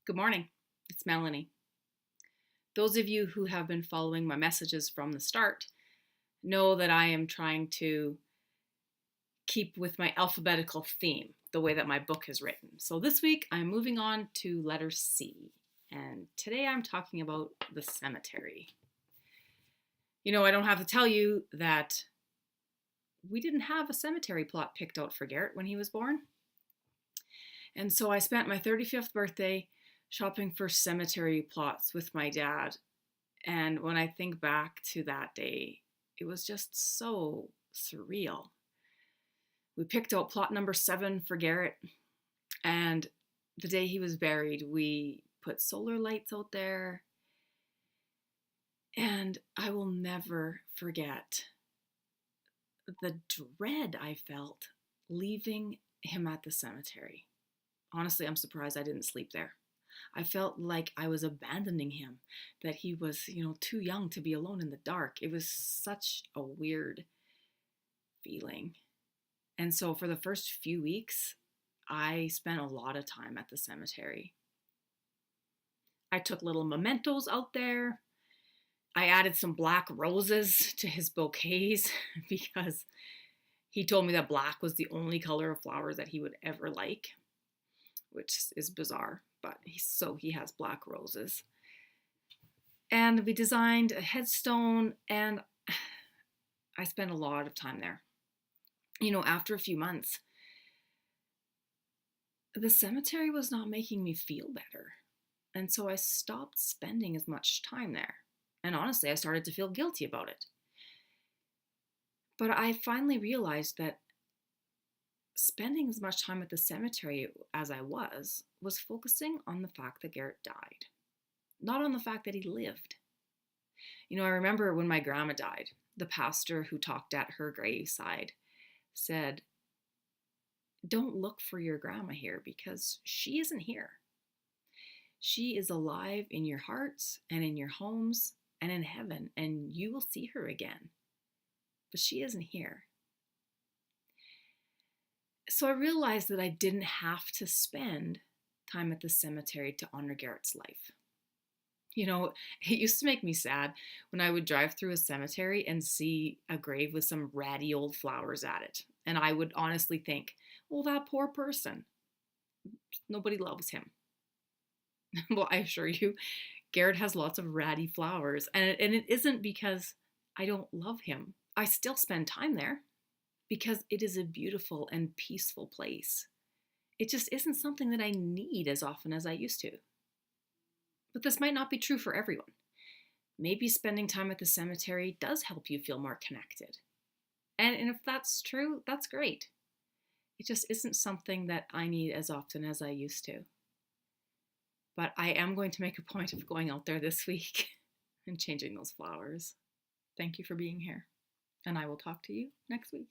Good morning. It's Melanie. Those of you who have been following my messages from the start know that I am trying to keep with my alphabetical theme, the way that my book is written. So this week I'm moving on to letter C, and today I'm talking about the cemetery. I don't have to tell you that we didn't have a cemetery plot picked out for Garrett when he was born. And so I spent my 35th birthday shopping for cemetery plots with my dad. And when I think back to that day, it was just so surreal. We picked out plot number 7 for Garrett, and the day he was buried, we put solar lights out there. And I will never forget the dread I felt leaving him at the cemetery. Honestly, I'm surprised I didn't sleep there. I felt like I was abandoning him, that he was, too young to be alone in the dark. It was such a weird feeling. And so for the first few weeks, I spent a lot of time at the cemetery. I took little mementos out there. I added some black roses to his bouquets because he told me that black was the only color of flowers that he would ever like, which is bizarre, but he has black roses. And we designed a headstone, and I spent a lot of time there. After a few months, the cemetery was not making me feel better. And so I stopped spending as much time there. And honestly, I started to feel guilty about it. But I finally realized that spending as much time at the cemetery as I was focusing on the fact that Garrett died, not on the fact that he lived. I remember when my grandma died, the pastor who talked at her graveside said, "Don't look for your grandma here because she isn't here. She is alive in your hearts and in your homes and in heaven, and you will see her again. But she isn't here." So I realized that I didn't have to spend time at the cemetery to honor Garrett's life. It used to make me sad when I would drive through a cemetery and see a grave with some ratty old flowers at it. And I would honestly think, well, that poor person, nobody loves him. Well, I assure you, Garrett has lots of ratty flowers. And it isn't because I don't love him. I still spend time there because it is a beautiful and peaceful place. It just isn't something that I need as often as I used to. But this might not be true for everyone. Maybe spending time at the cemetery does help you feel more connected. And if that's true, that's great. It just isn't something that I need as often as I used to. But I am going to make a point of going out there this week and changing those flowers. Thank you for being here, and I will talk to you next week.